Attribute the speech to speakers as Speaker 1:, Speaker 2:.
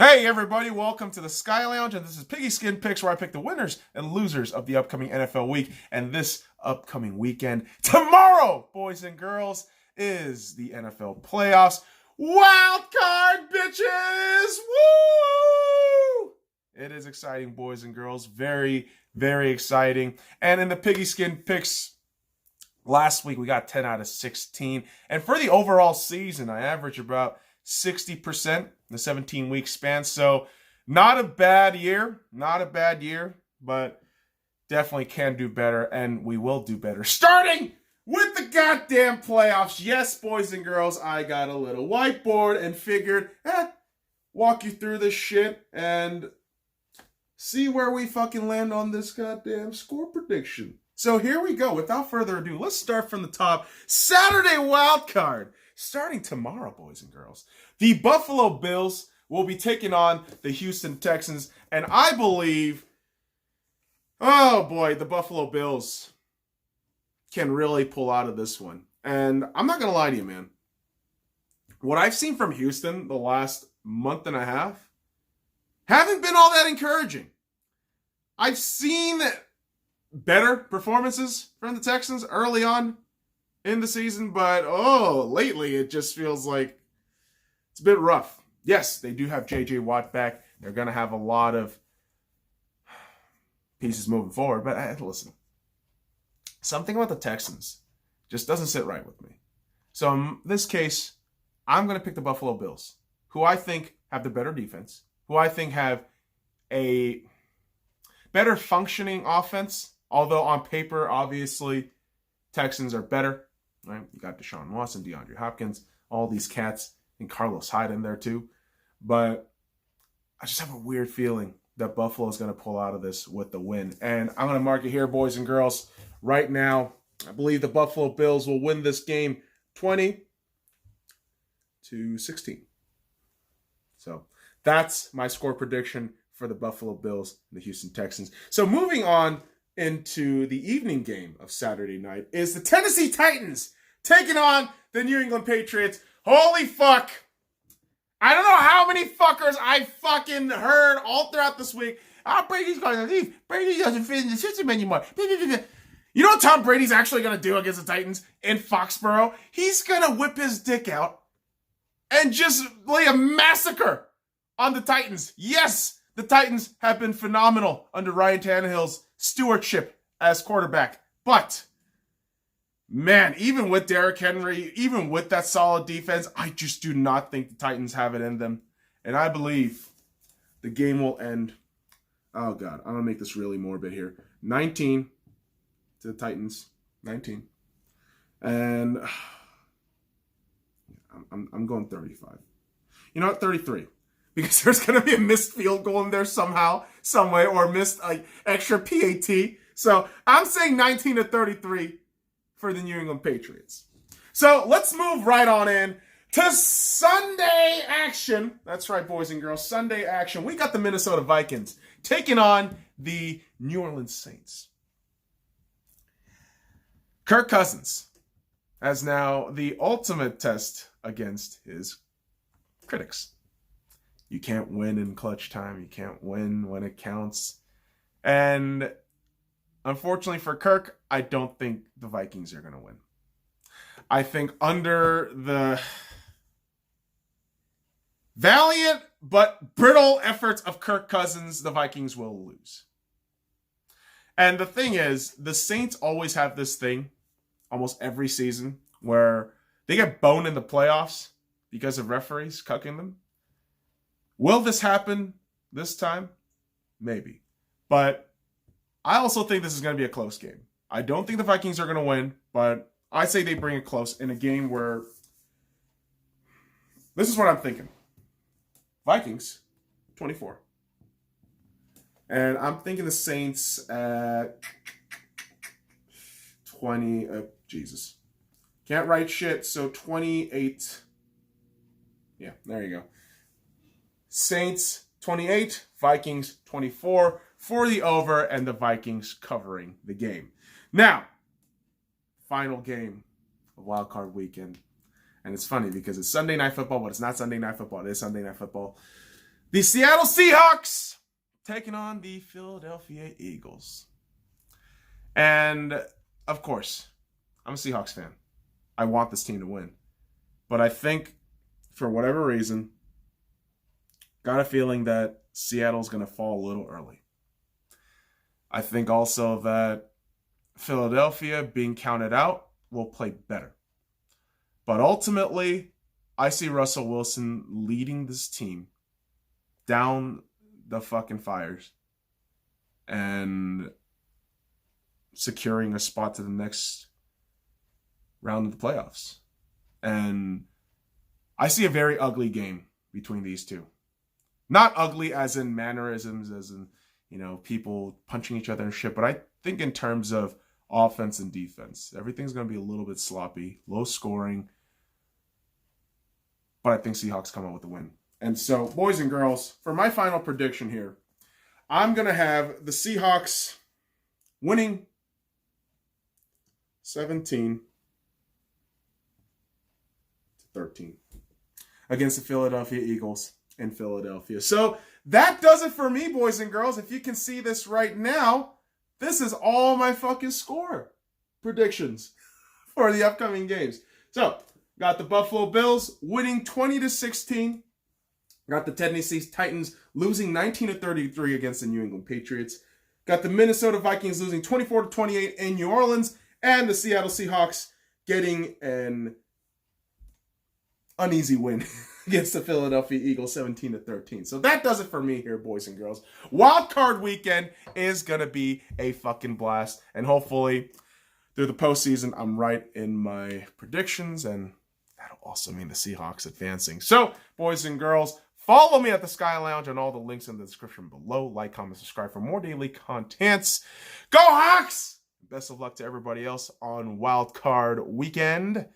Speaker 1: Hey everybody, welcome to the Sky Lounge, and this is Piggyskin Picks, where I pick the winners and losers of the upcoming NFL week. And this upcoming weekend, tomorrow, boys and girls, is the NFL playoffs. Wild card, bitches! Woo! It is exciting, boys and girls. Very, very exciting. And in the Piggyskin Picks, last week we got 10 out of 16. And for the overall season, I average about 60% in the 17-week span. So not a bad year, but definitely can do better, and we will do better. Starting with the goddamn playoffs. Yes, boys and girls, I got a little whiteboard and figured, walk you through this shit and see where we fucking land on this goddamn score prediction. So here we go. Without further ado, let's start from the top. Saturday wild card. Starting tomorrow, boys and girls, the Buffalo Bills will be taking on the Houston Texans. And I believe, oh boy, the Buffalo Bills can really pull out of this one. And I'm not going to lie to you, man. What I've seen from Houston the last month and a half haven't been all that encouraging. I've seen better performances from the Texans early on in the season, but lately it just feels like it's a bit rough. Yes, they do have J.J. Watt back. They're going to have a lot of pieces moving forward, but listen, something about the Texans just doesn't sit right with me. So in this case, I'm going to pick the Buffalo Bills, who I think have the better defense, who I think have a better functioning offense, although on paper, obviously, Texans are better. Right? You got Deshaun Watson, DeAndre Hopkins, all these cats, and Carlos Hyde in there too. But I just have a weird feeling that Buffalo is going to pull out of this with the win. And I'm going to mark it here, boys and girls. Right now, I believe the Buffalo Bills will win this game 20-16. So that's my score prediction for the Buffalo Bills and the Houston Texans. So moving on into the evening game of Saturday night is the Tennessee Titans taking on the New England Patriots. Holy fuck. I don't know how many fuckers I fucking heard all throughout this week. Brady's going to leave. Brady doesn't fit in the system anymore. You know what Tom Brady's actually going to do against the Titans in Foxborough? He's going to whip his dick out and just lay a massacre on the Titans. Yes, the Titans have been phenomenal under Ryan Tannehill's stewardship as quarterback. But, man, even with Derrick Henry, even with that solid defense, I just do not think the Titans have it in them. And I believe the game will end, oh God, I'm going to make this really morbid here. 19 to the Titans. 19. And I'm going 35. You know what? 33. Because there's going to be a missed field goal in there somehow, some way, or missed extra PAT. So I'm saying 19-33 for the New England Patriots. So let's move right on in to Sunday action. That's right, boys and girls, Sunday action. We got the Minnesota Vikings taking on the New Orleans Saints. Kirk Cousins has now the ultimate test against his critics. You can't win in clutch time. You can't win when it counts. And unfortunately for Kirk, I don't think the Vikings are going to win. I think under the valiant but brittle efforts of Kirk Cousins, the Vikings will lose. And the thing is, the Saints always have this thing, almost every season, where they get boned in the playoffs because of referees cucking them. Will this happen this time? Maybe. But I also think this is going to be a close game. I don't think the Vikings are going to win, but I say they bring it close in a game where this is what I'm thinking. Vikings, 24. And I'm thinking the Saints at 20. Jesus. Can't write shit, so 28. Yeah, there you go. Saints 28, Vikings 24 for the over, and the Vikings covering the game. Now, final game of Wild Card Weekend. And it's funny because it's Sunday Night Football, but it's not Sunday Night Football. It is Sunday Night Football. The Seattle Seahawks taking on the Philadelphia Eagles. And, of course, I'm a Seahawks fan. I want this team to win. But I think, for whatever reason, got a feeling that Seattle's going to fall a little early. I think also that Philadelphia, being counted out, will play better. But ultimately, I see Russell Wilson leading this team down the fucking fires and securing a spot to the next round of the playoffs. And I see a very ugly game between these two. Not ugly as in mannerisms, as in, people punching each other and shit, but I think in terms of offense and defense, everything's going to be a little bit sloppy, low scoring, but I think Seahawks come out with the win. And so, boys and girls, for my final prediction here, I'm going to have the Seahawks winning 17-13 against the Philadelphia Eagles in Philadelphia. So that does it for me, boys and girls. If you can see this right now, this is all my fucking score predictions for the upcoming games. So, got the Buffalo Bills winning 20-16. Got the Tennessee Titans losing 19-33 against the New England Patriots. Got the Minnesota Vikings losing 24-28 in New Orleans. And the Seattle Seahawks getting an uneasy win against the Philadelphia Eagles 17-13. So that does it for me here, boys and girls. Wild card weekend is going to be a fucking blast. And hopefully, through the postseason, I'm right in my predictions. And that'll also mean the Seahawks advancing. So, boys and girls, follow me at the Sky Lounge and all the links in the description below. Like, comment, subscribe for more daily contents. Go Hawks! Best of luck to everybody else on Wild Card Weekend.